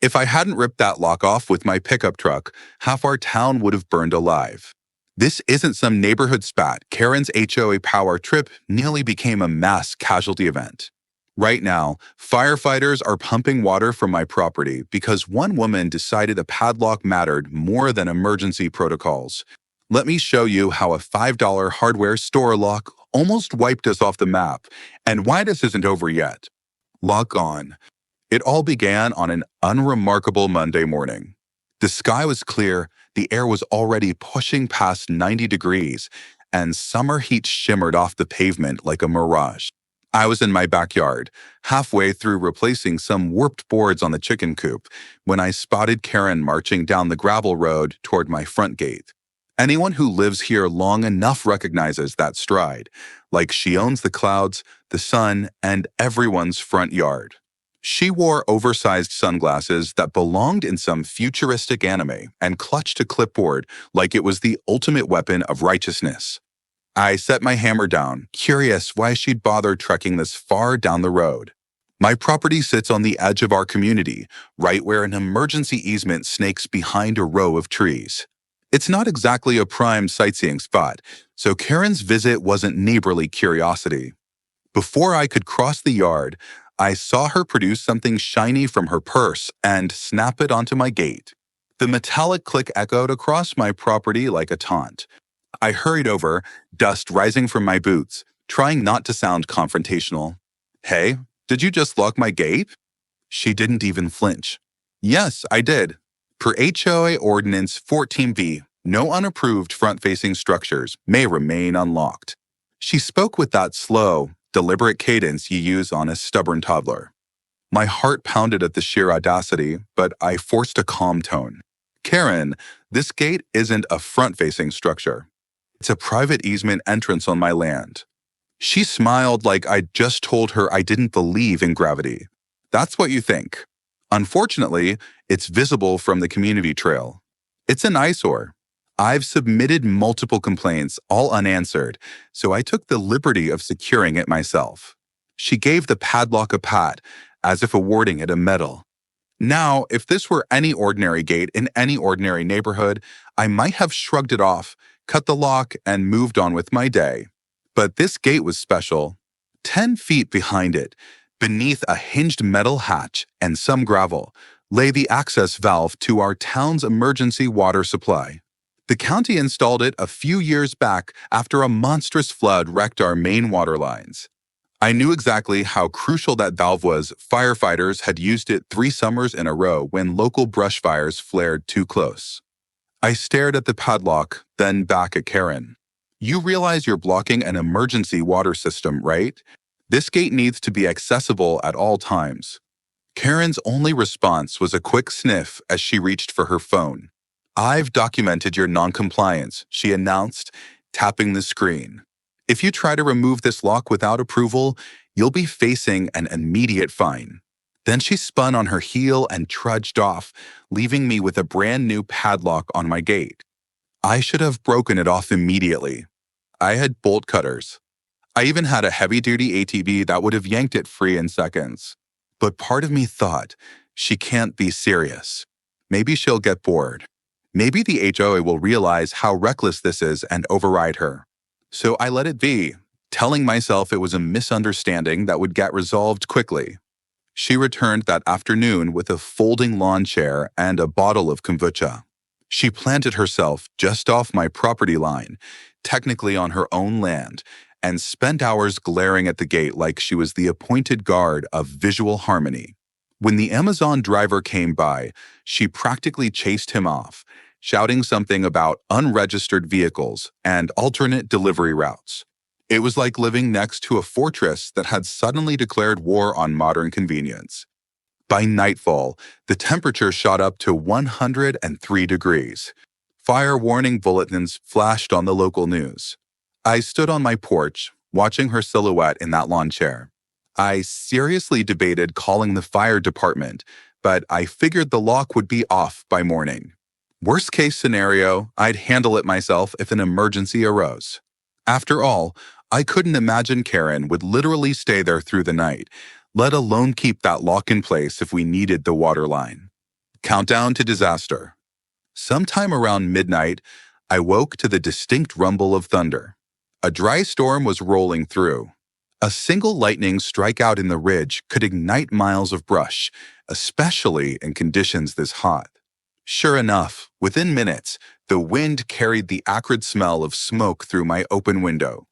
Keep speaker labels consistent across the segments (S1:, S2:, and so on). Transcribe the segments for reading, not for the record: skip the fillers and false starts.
S1: If I hadn't ripped that lock off with my pickup truck, half our town would have burned alive. This isn't some neighborhood spat. Karen's HOA power trip nearly became a mass casualty event. Right now, firefighters are pumping water from my property because one woman decided a padlock mattered more than emergency protocols. Let me show you how a $5 hardware store lock almost wiped us off the map, and why this isn't over yet. Lock on. It all began on an unremarkable Monday morning. The sky was clear, the air was already pushing past 90 degrees, and summer heat shimmered off the pavement like a mirage. I was in my backyard, halfway through replacing some warped boards on the chicken coop, when I spotted Karen marching down the gravel road toward my front gate. Anyone who lives here long enough recognizes that stride, like she owns the clouds, the sun, and everyone's front yard. She wore oversized sunglasses that belonged in some futuristic anime and clutched a clipboard like it was the ultimate weapon of righteousness. I set my hammer down, curious why she'd bothered trekking this far down the road. My property sits on the edge of our community, right where an emergency easement snakes behind a row of trees. It's not exactly a prime sightseeing spot, so Karen's visit wasn't neighborly curiosity. Before I could cross the yard, I saw her produce something shiny from her purse and snap it onto my gate. The metallic click echoed across my property like a taunt. I hurried over, dust rising from my boots, trying not to sound confrontational. "Hey, did you just lock my gate?" She didn't even flinch. "Yes, I did. Per HOA Ordinance 14B, no unapproved front-facing structures may remain unlocked." She spoke with that slow, deliberate cadence you use on a stubborn toddler. My heart pounded at the sheer audacity, but I forced a calm tone. "Karen, this gate isn't a front-facing structure. It's a private easement entrance on my land." She smiled like I'd just told her I didn't believe in gravity. "That's what you think. Unfortunately, it's visible from the community trail. It's an eyesore. I've submitted multiple complaints, all unanswered, so I took the liberty of securing it myself." She gave the padlock a pat, as if awarding it a medal. Now, if this were any ordinary gate in any ordinary neighborhood, I might have shrugged it off, cut the lock, and moved on with my day. But this gate was special. 10 feet behind it, beneath a hinged metal hatch and some gravel, lay the access valve to our town's emergency water supply. The county installed it a few years back after a monstrous flood wrecked our main water lines. I knew exactly how crucial that valve was. Firefighters had used it 3 summers in a row when local brush fires flared too close. I stared at the padlock, then back at Karen. "You realize you're blocking an emergency water system, right? This gate needs to be accessible at all times." Karen's only response was a quick sniff as she reached for her phone. "I've documented your noncompliance," she announced, tapping the screen. "If you try to remove this lock without approval, you'll be facing an immediate fine." Then she spun on her heel and trudged off, leaving me with a brand new padlock on my gate. I should have broken it off immediately. I had bolt cutters. I even had a heavy-duty ATV that would have yanked it free in seconds. But part of me thought, she can't be serious. Maybe she'll get bored. Maybe the HOA will realize how reckless this is and override her. So I let it be, telling myself it was a misunderstanding that would get resolved quickly. She returned that afternoon with a folding lawn chair and a bottle of kombucha. She planted herself just off my property line, technically on her own land, and spent hours glaring at the gate like she was the appointed guard of visual harmony. When the Amazon driver came by, she practically chased him off, shouting something about unregistered vehicles and alternate delivery routes. It was like living next to a fortress that had suddenly declared war on modern convenience. By nightfall, the temperature shot up to 103 degrees. Fire warning bulletins flashed on the local news. I stood on my porch, watching her silhouette in that lawn chair. I seriously debated calling the fire department, but I figured the lock would be off by morning. Worst case scenario, I'd handle it myself if an emergency arose. After all, I couldn't imagine Karen would literally stay there through the night, let alone keep that lock in place if we needed the water line. Countdown to disaster. Sometime around midnight, I woke to the distinct rumble of thunder. A dry storm was rolling through. A single lightning strike out in the ridge could ignite miles of brush, especially in conditions this hot. Sure enough, within minutes, the wind carried the acrid smell of smoke through my open window.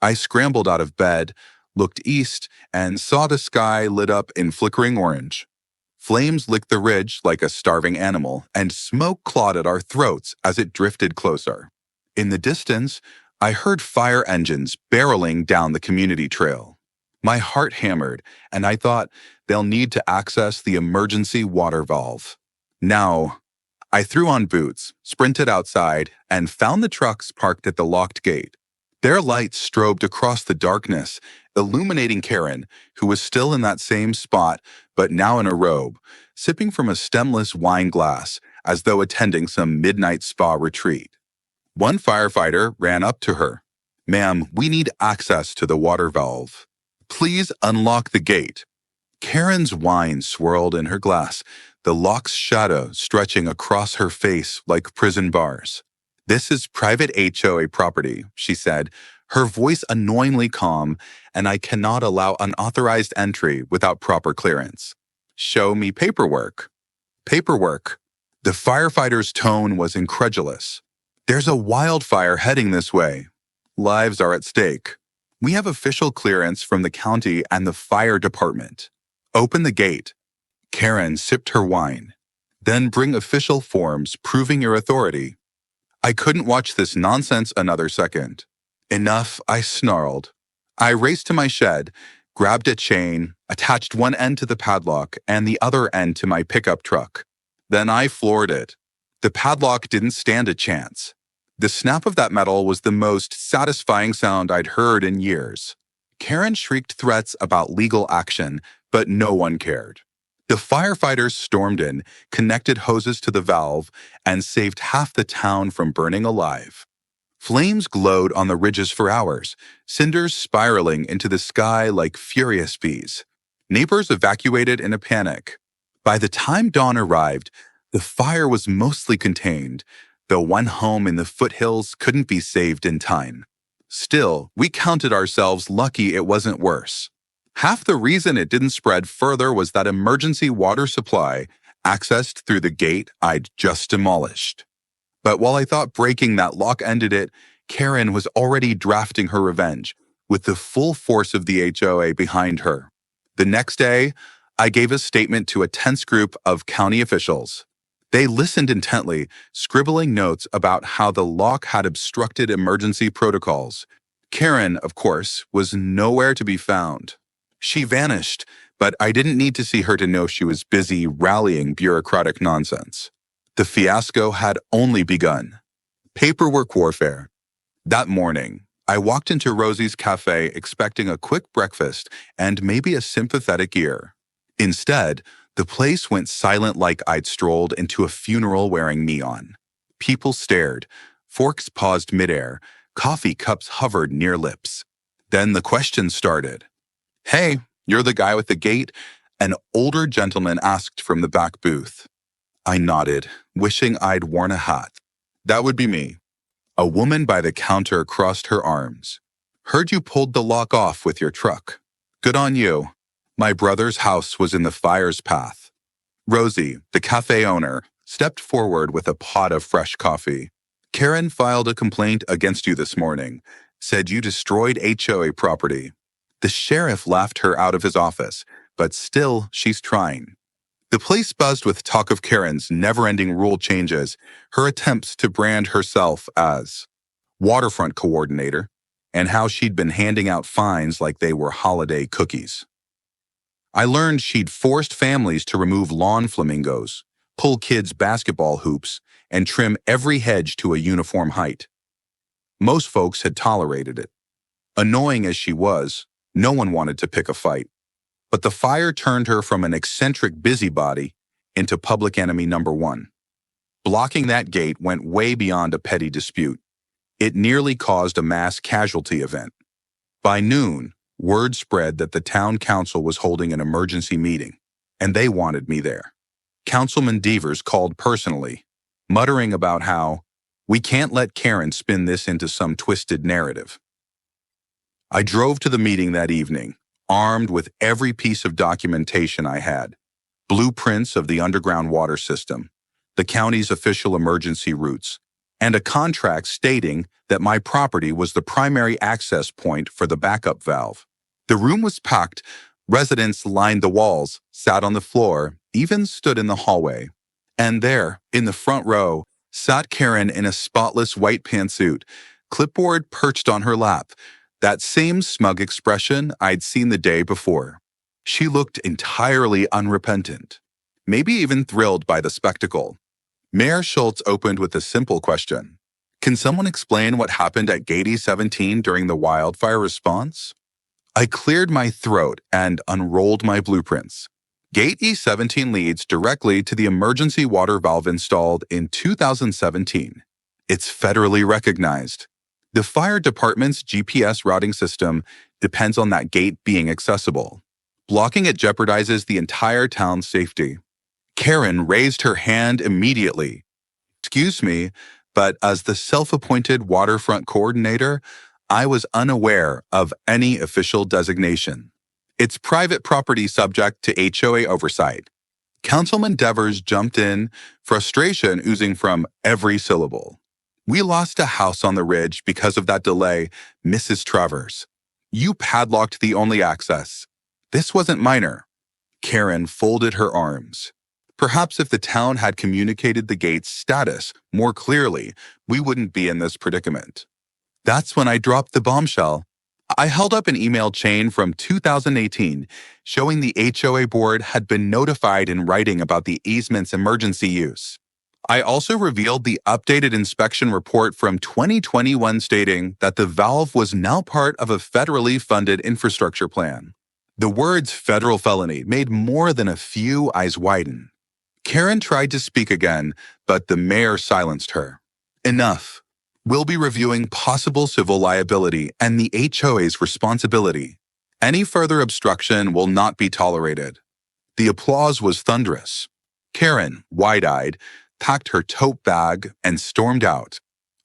S1: I scrambled out of bed, looked east, and saw the sky lit up in flickering orange. Flames licked the ridge like a starving animal, and smoke clawed at our throats as it drifted closer. In the distance, I heard fire engines barreling down the community trail. My heart hammered, and I thought they'll need to access the emergency water valve. Now, I threw on boots, sprinted outside, and found the trucks parked at the locked gate. Their lights strobed across the darkness, illuminating Karen, who was still in that same spot, but now in a robe, sipping from a stemless wine glass as though attending some midnight spa retreat. One firefighter ran up to her. "Ma'am, we need access to the water valve. Please unlock the gate." Karen's wine swirled in her glass, the lock's shadow stretching across her face like prison bars. "This is private HOA property," she said, her voice annoyingly calm, "and I cannot allow unauthorized entry without proper clearance." "Show me paperwork." "Paperwork." The firefighter's tone was incredulous. "There's a wildfire heading this way. Lives are at stake. We have official clearance from the county and the fire department. Open the gate." Karen sipped her wine. "Then bring official forms proving your authority." I couldn't watch this nonsense another second. "Enough," I snarled. I raced to my shed, grabbed a chain, attached one end to the padlock and the other end to my pickup truck. Then I floored it. The padlock didn't stand a chance. The snap of that metal was the most satisfying sound I'd heard in years. Karen shrieked threats about legal action, but no one cared. The firefighters stormed in, connected hoses to the valve, and saved half the town from burning alive. Flames glowed on the ridges for hours, cinders spiraling into the sky like furious bees. Neighbors evacuated in a panic. By the time dawn arrived, the fire was mostly contained, though one home in the foothills couldn't be saved in time. Still, we counted ourselves lucky it wasn't worse. Half the reason it didn't spread further was that emergency water supply accessed through the gate I'd just demolished. But while I thought breaking that lock ended it, Karen was already drafting her revenge, with the full force of the HOA behind her. The next day, I gave a statement to a tense group of county officials. They listened intently, scribbling notes about how the lock had obstructed emergency protocols. Karen, of course, was nowhere to be found. She vanished, but I didn't need to see her to know she was busy rallying bureaucratic nonsense. The fiasco had only begun. Paperwork warfare. That morning, I walked into Rosie's cafe expecting a quick breakfast and maybe a sympathetic ear. Instead, the place went silent like I'd strolled into a funeral wearing neon. People stared, forks paused midair, coffee cups hovered near lips. Then the questions started. "Hey, you're the guy with the gate?" an older gentleman asked from the back booth. I nodded, wishing I'd worn a hat. "That would be me." A woman by the counter crossed her arms. "Heard you pulled the lock off with your truck. Good on you. My brother's house was in the fire's path." Rosie, the cafe owner, stepped forward with a pot of fresh coffee. "Karen filed a complaint against you this morning. Said you destroyed HOA property." The sheriff laughed her out of his office, but still she's trying. The place buzzed with talk of Karen's never-ending rule changes, her attempts to brand herself as waterfront coordinator, and how she'd been handing out fines like they were holiday cookies. I learned she'd forced families to remove lawn flamingos, pull kids' basketball hoops, and trim every hedge to a uniform height. Most folks had tolerated it. Annoying as she was, no one wanted to pick a fight. But the fire turned her from an eccentric busybody into public enemy number one. Blocking that gate went way beyond a petty dispute. It nearly caused a mass casualty event. By noon, word spread that the town council was holding an emergency meeting, and they wanted me there. Councilman Devers called personally, muttering about how, "We can't let Karen spin this into some twisted narrative." I drove to the meeting that evening, armed with every piece of documentation I had: blueprints of the underground water system, the county's official emergency routes, and a contract stating that my property was the primary access point for the backup valve. The room was packed. Residents lined the walls, sat on the floor, even stood in the hallway. And there, in the front row, sat Karen in a spotless white pantsuit, clipboard perched on her lap, that same smug expression I'd seen the day before. She looked entirely unrepentant, maybe even thrilled by the spectacle. Mayor Schultz opened with a simple question. "Can someone explain what happened at Gate E17 during the wildfire response?" I cleared my throat and unrolled my blueprints. Gate E17 leads directly to the emergency water valve installed in 2017. It's federally recognized. The fire department's GPS routing system depends on that gate being accessible. Blocking it jeopardizes the entire town's safety. Karen raised her hand immediately. "Excuse me, but as the self-appointed waterfront coordinator, I was unaware of any official designation. It's private property subject to HOA oversight." Councilman Devers jumped in, frustration oozing from every syllable. "We lost a house on the ridge because of that delay, Mrs. Travers. You padlocked the only access. This wasn't minor." Karen folded her arms. "Perhaps if the town had communicated the gate's status more clearly, we wouldn't be in this predicament." That's when I dropped the bombshell. I held up an email chain from 2018 showing the HOA board had been notified in writing about the easement's emergency use. I also revealed the updated inspection report from 2021 stating that the valve was now part of a federally funded infrastructure plan. The words "federal felony" made more than a few eyes widen. Karen tried to speak again, but the mayor silenced her. "Enough. We'll be reviewing possible civil liability and the HOA's responsibility. Any further obstruction will not be tolerated." The applause was thunderous. Karen, wide-eyed, packed her tote bag and stormed out.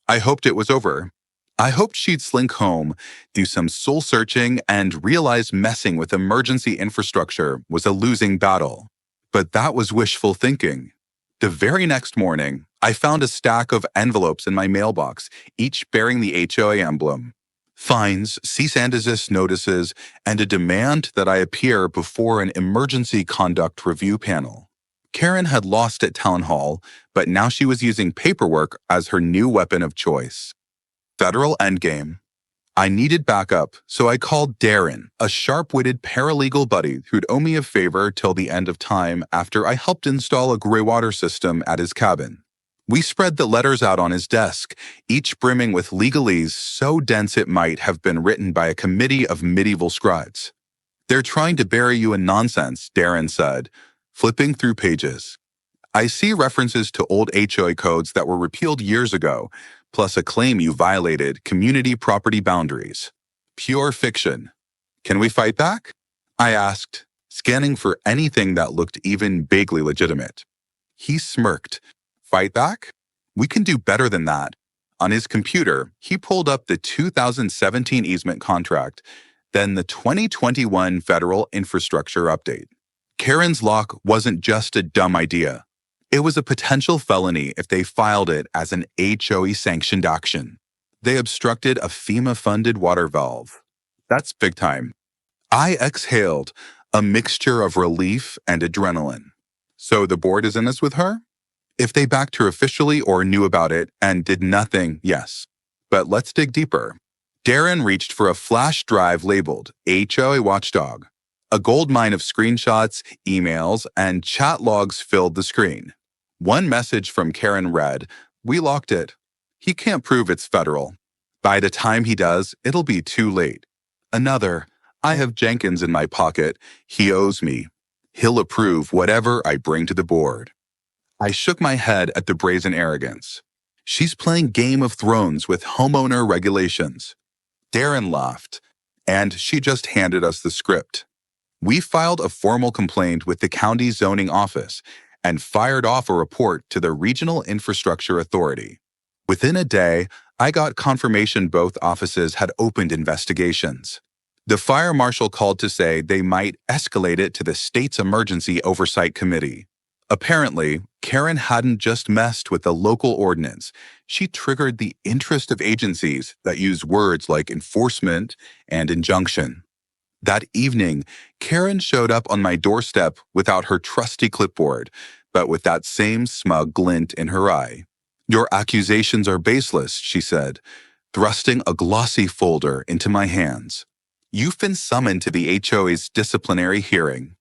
S1: I hoped it was over. I hoped she'd slink home, do some soul-searching, and realize messing with emergency infrastructure was a losing battle. But that was wishful thinking. The very next morning, I found a stack of envelopes in my mailbox, each bearing the HOA emblem. Fines, cease and desist notices, and a demand that I appear before an emergency conduct review panel. Karen had lost at town hall, but now she was using paperwork as her new weapon of choice. Federal endgame. I needed backup, so I called Darren, a sharp-witted paralegal buddy who'd owe me a favor till the end of time after I helped install a gray water system at his cabin. We spread the letters out on his desk, each brimming with legalese so dense it might have been written by a committee of medieval scribes. "They're trying to bury you in nonsense," Darren said, flipping through pages. "I see references to old HOA codes that were repealed years ago, plus a claim you violated community property boundaries. Pure fiction. Can we fight back?" I asked, scanning for anything that looked even vaguely legitimate. He smirked. "Fight back? We can do better than that." On his computer, he pulled up the 2017 easement contract, then the 2021 federal infrastructure update. Karen's lock wasn't just a dumb idea. It was a potential felony if they filed it as an HOA-sanctioned action. They obstructed a FEMA-funded water valve. That's big time. I exhaled, a mixture of relief and adrenaline. So the board is in this with her? If they backed her officially or knew about it and did nothing, yes. But let's dig deeper. Darren reached for a flash drive labeled HOA Watchdog. A goldmine of screenshots, emails, and chat logs filled the screen. One message from Karen read, "We locked it. He can't prove it's federal. By the time he does, it'll be too late." Another, "I have Jenkins in my pocket. He owes me. He'll approve whatever I bring to the board." I shook my head at the brazen arrogance. She's playing Game of Thrones with homeowner regulations. Darren laughed, and she just handed us the script. We filed a formal complaint with the county zoning office, and fired off a report to the Regional Infrastructure Authority. Within a day, I got confirmation both offices had opened investigations. The fire marshal called to say they might escalate it to the state's Emergency Oversight Committee. Apparently, Karen hadn't just messed with the local ordinance. She triggered the interest of agencies that use words like enforcement and injunction. That evening, Karen showed up on my doorstep without her trusty clipboard, but with that same smug glint in her eye. "Your accusations are baseless," she said, thrusting a glossy folder into my hands. "You've been summoned to the HOA's disciplinary hearing."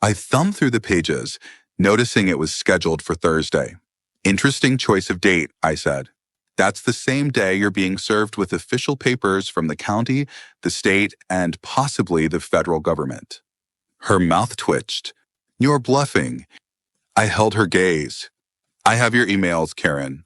S1: I thumbed through the pages, noticing it was scheduled for Thursday. "Interesting choice of date," I said. "That's the same day you're being served with official papers from the county, the state, and possibly the federal government." Her mouth twitched. "You're bluffing." I held her gaze. "I have your emails, Karen."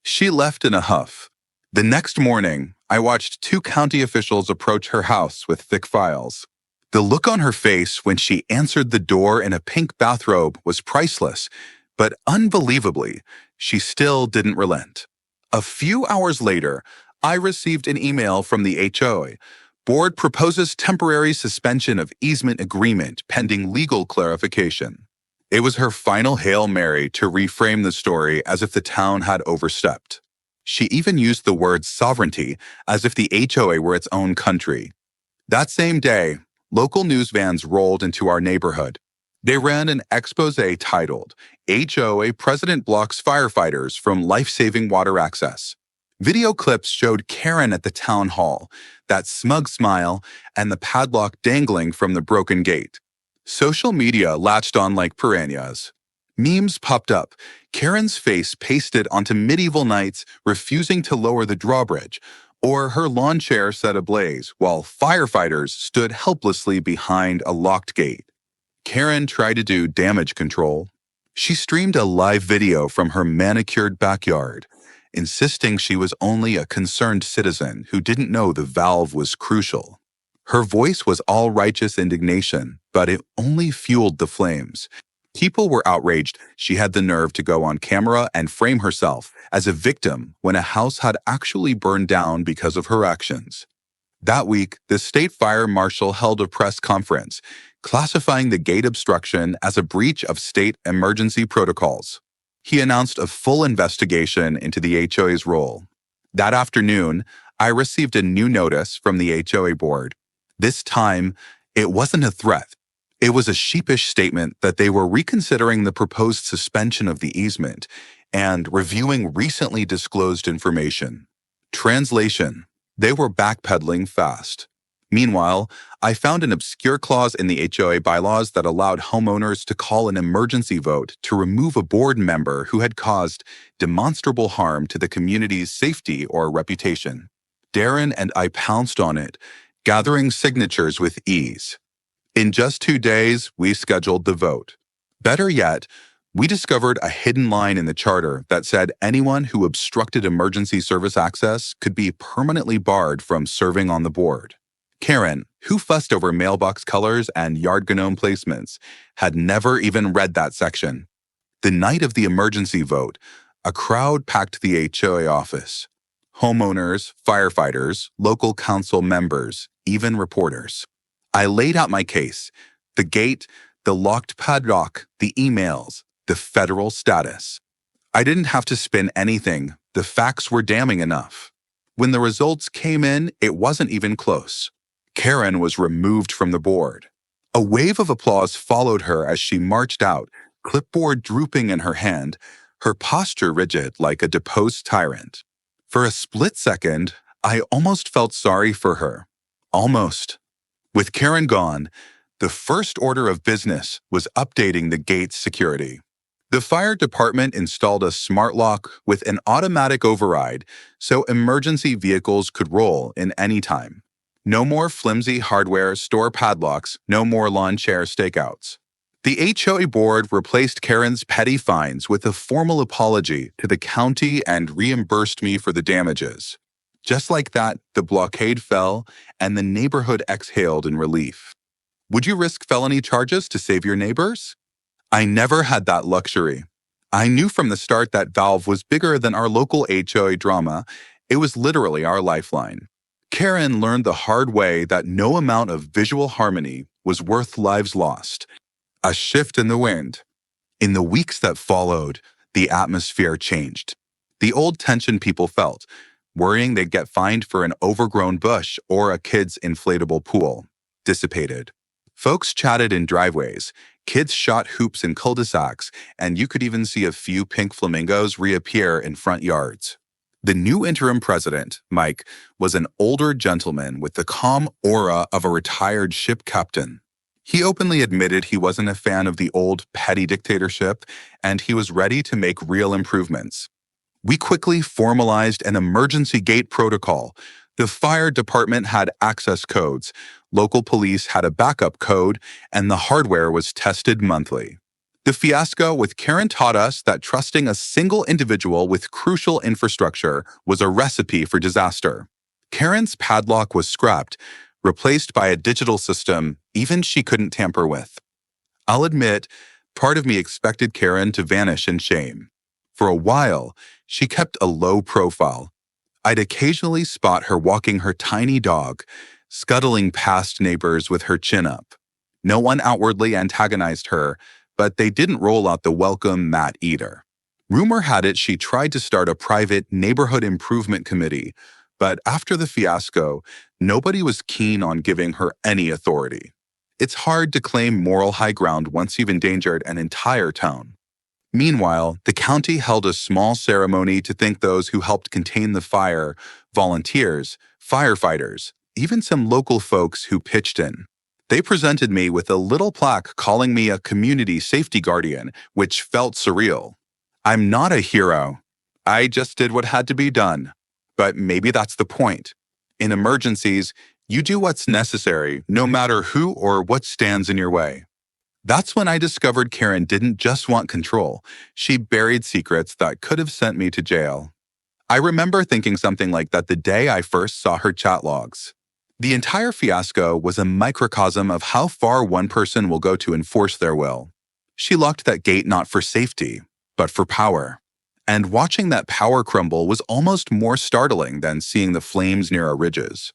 S1: She left in a huff. The next morning, I watched 2 county officials approach her house with thick files. The look on her face when she answered the door in a pink bathrobe was priceless, but unbelievably, she still didn't relent. A few hours later, I received an email from the HOA. "Board proposes temporary suspension of easement agreement pending legal clarification." It was her final Hail Mary to reframe the story as if the town had overstepped. She even used the word sovereignty as if the HOA were its own country. That same day, local news vans rolled into our neighborhood. They ran an expose titled, "HOA President Blocks Firefighters from Life-Saving Water Access." Video clips showed Karen at the town hall, that smug smile, and the padlock dangling from the broken gate. Social media latched on like piranhas. Memes popped up, Karen's face pasted onto medieval knights refusing to lower the drawbridge, or her lawn chair set ablaze while firefighters stood helplessly behind a locked gate. Karen tried to do damage control. She streamed a live video from her manicured backyard, insisting she was only a concerned citizen who didn't know the valve was crucial. Her voice was all righteous indignation, but it only fueled the flames. People were outraged she had the nerve to go on camera and frame herself as a victim when a house had actually burned down because of her actions. That week, the state fire marshal held a press conference, classifying the gate obstruction as a breach of state emergency protocols. He announced a full investigation into the HOA's role. That afternoon, I received a new notice from the HOA board. This time, it wasn't a threat. It was a sheepish statement that they were reconsidering the proposed suspension of the easement and reviewing recently disclosed information. Translation: they were backpedaling fast. Meanwhile, I found an obscure clause in the HOA bylaws that allowed homeowners to call an emergency vote to remove a board member who had caused demonstrable harm to the community's safety or reputation. Darren and I pounced on it, gathering signatures with ease. In just 2 days, we scheduled the vote. Better yet, we discovered a hidden line in the charter that said anyone who obstructed emergency service access could be permanently barred from serving on the board. Karen, who fussed over mailbox colors and yard gnome placements, had never even read that section. The night of the emergency vote, a crowd packed the HOA office. Homeowners, firefighters, local council members, even reporters. I laid out my case: the gate, the locked padlock, the emails, the federal status. I didn't have to spin anything. The facts were damning enough. When the results came in, it wasn't even close. Karen was removed from the board. A wave of applause followed her as she marched out, clipboard drooping in her hand, her posture rigid like a deposed tyrant. For a split second, I almost felt sorry for her. Almost. With Karen gone, the first order of business was updating the gate's security. The fire department installed a smart lock with an automatic override so emergency vehicles could roll in any time. No more flimsy hardware store padlocks, no more lawn chair stakeouts. The HOA board replaced Karen's petty fines with a formal apology to the county and reimbursed me for the damages. Just like that, the blockade fell and the neighborhood exhaled in relief. Would you risk felony charges to save your neighbors? I never had that luxury. I knew from the start that Valve was bigger than our local HOA drama. It was literally our lifeline. Karen learned the hard way that no amount of visual harmony was worth lives lost. A shift in the wind. In the weeks that followed, the atmosphere changed. The old tension people felt, worrying they'd get fined for an overgrown bush or a kid's inflatable pool, dissipated. Folks chatted in driveways, kids shot hoops in cul-de-sacs, and you could even see a few pink flamingos reappear in front yards. The new interim president, Mike, was an older gentleman with the calm aura of a retired ship captain. He openly admitted he wasn't a fan of the old petty dictatorship, and he was ready to make real improvements. We quickly formalized an emergency gate protocol. The fire department had access codes, local police had a backup code, and the hardware was tested monthly. The fiasco with Karen taught us that trusting a single individual with crucial infrastructure was a recipe for disaster. Karen's padlock was scrapped, replaced by a digital system even she couldn't tamper with. I'll admit, part of me expected Karen to vanish in shame. For a while, she kept a low profile. I'd occasionally spot her walking her tiny dog, scuttling past neighbors with her chin up. No one outwardly antagonized her, but they didn't roll out the welcome mat either. Rumor had it she tried to start a private neighborhood improvement committee, but after the fiasco, nobody was keen on giving her any authority. It's hard to claim moral high ground once you've endangered an entire town. Meanwhile, the county held a small ceremony to thank those who helped contain the fire, volunteers, firefighters, even some local folks who pitched in. They presented me with a little plaque calling me a community safety guardian, which felt surreal. I'm not a hero. I just did what had to be done. But maybe that's the point. In emergencies, you do what's necessary, no matter who or what stands in your way. That's when I discovered Karen didn't just want control. She buried secrets that could have sent me to jail. I remember thinking something like that the day I first saw her chat logs. The entire fiasco was a microcosm of how far one person will go to enforce their will. She locked that gate not for safety, but for power. And watching that power crumble was almost more startling than seeing the flames near our ridges.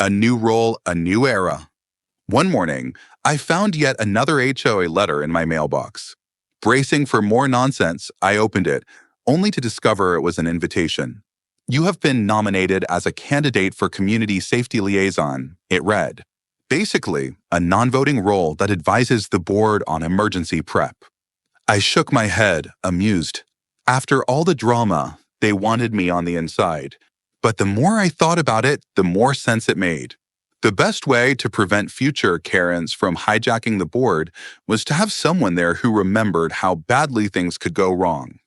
S1: A new role, a new era. One morning, I found yet another HOA letter in my mailbox. Bracing for more nonsense, I opened it, only to discover it was an invitation. You have been nominated as a candidate for Community Safety Liaison, it read. Basically, a non-voting role that advises the board on emergency prep. I shook my head, amused. After all the drama, they wanted me on the inside. But the more I thought about it, the more sense it made. The best way to prevent future Karens from hijacking the board was to have someone there who remembered how badly things could go wrong.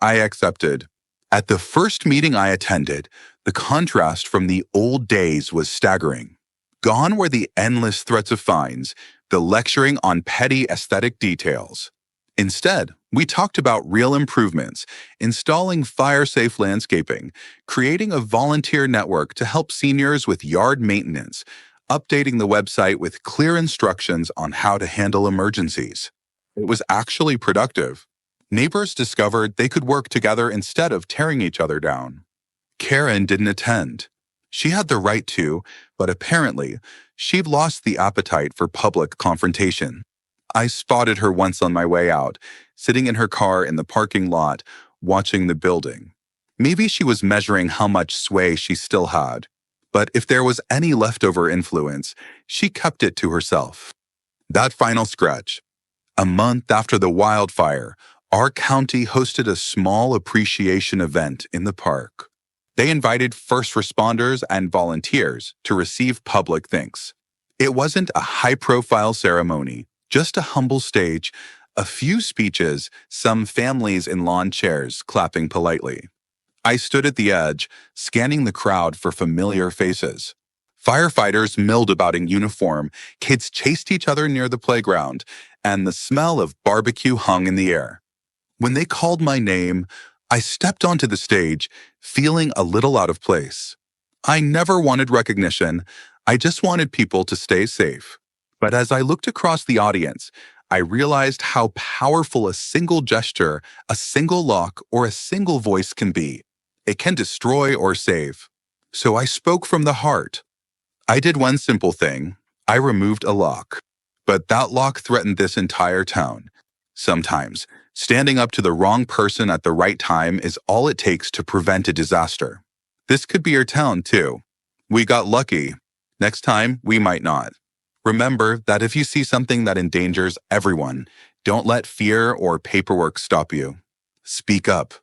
S1: I accepted. At the first meeting I attended, the contrast from the old days was staggering. Gone were the endless threats of fines, the lecturing on petty aesthetic details. Instead, we talked about real improvements, installing fire-safe landscaping, creating a volunteer network to help seniors with yard maintenance, updating the website with clear instructions on how to handle emergencies. It was actually productive. Neighbors discovered they could work together instead of tearing each other down. Karen didn't attend. She had the right to, but apparently, she'd lost the appetite for public confrontation. I spotted her once on my way out, sitting in her car in the parking lot, watching the building. Maybe she was measuring how much sway she still had. But if there was any leftover influence, she kept it to herself. That final scratch. A month after the wildfire, our county hosted a small appreciation event in the park. They invited first responders and volunteers to receive public thanks. It wasn't a high-profile ceremony, just a humble stage, a few speeches, some families in lawn chairs clapping politely. I stood at the edge, scanning the crowd for familiar faces. Firefighters milled about in uniform, kids chased each other near the playground, and the smell of barbecue hung in the air. When they called my name, I stepped onto the stage, feeling a little out of place. I never wanted recognition, I just wanted people to stay safe. But as I looked across the audience, I realized how powerful a single gesture, a single lock, or a single voice can be. It can destroy or save. So I spoke from the heart. I did one simple thing. I removed a lock. But that lock threatened this entire town. Sometimes, standing up to the wrong person at the right time is all it takes to prevent a disaster. This could be your town, too. We got lucky. Next time, we might not. Remember that if you see something that endangers everyone, don't let fear or paperwork stop you. Speak up.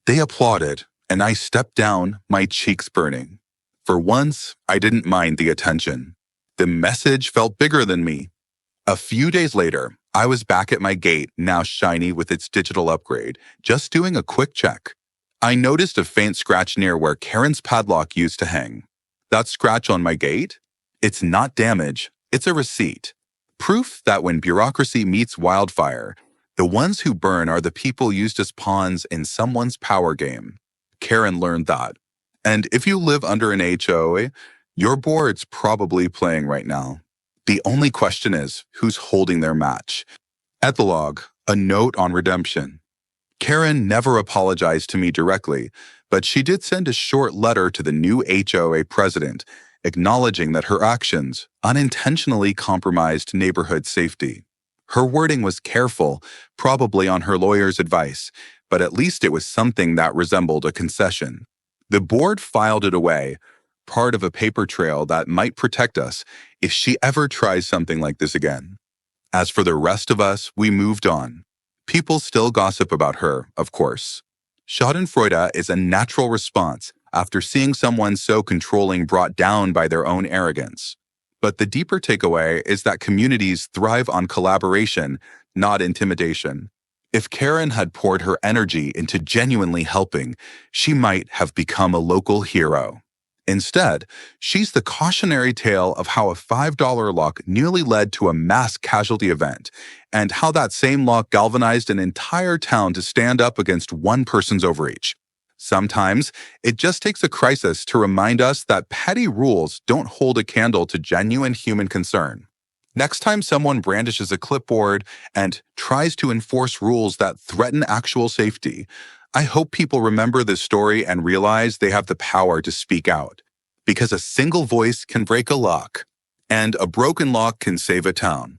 S1: They applauded, and I stepped down, my cheeks burning. For once, I didn't mind the attention. The message felt bigger than me. A few days later, I was back at my gate, now shiny with its digital upgrade, just doing a quick check. I noticed a faint scratch near where Karen's padlock used to hang. That scratch on my gate? It's not damage, it's a receipt. Proof that when bureaucracy meets wildfire, the ones who burn are the people used as pawns in someone's power game. Karen learned that. And if you live under an HOA, your board's probably playing right now. The only question is, who's holding their match? Epilogue, a note on redemption. Karen never apologized to me directly, but she did send a short letter to the new HOA president, acknowledging that her actions unintentionally compromised neighborhood safety. Her wording was careful, probably on her lawyer's advice, but at least it was something that resembled a concession. The board filed it away, part of a paper trail that might protect us if she ever tries something like this again. As for the rest of us, we moved on. People still gossip about her, of course. Schadenfreude is a natural response after seeing someone so controlling brought down by their own arrogance. But the deeper takeaway is that communities thrive on collaboration, not intimidation. If Karen had poured her energy into genuinely helping, she might have become a local hero. Instead, she's the cautionary tale of how a $5 lock nearly led to a mass casualty event, and how that same lock galvanized an entire town to stand up against one person's overreach. Sometimes, it just takes a crisis to remind us that petty rules don't hold a candle to genuine human concern. Next time someone brandishes a clipboard and tries to enforce rules that threaten actual safety, I hope people remember this story and realize they have the power to speak out. Because a single voice can break a lock, and a broken lock can save a town.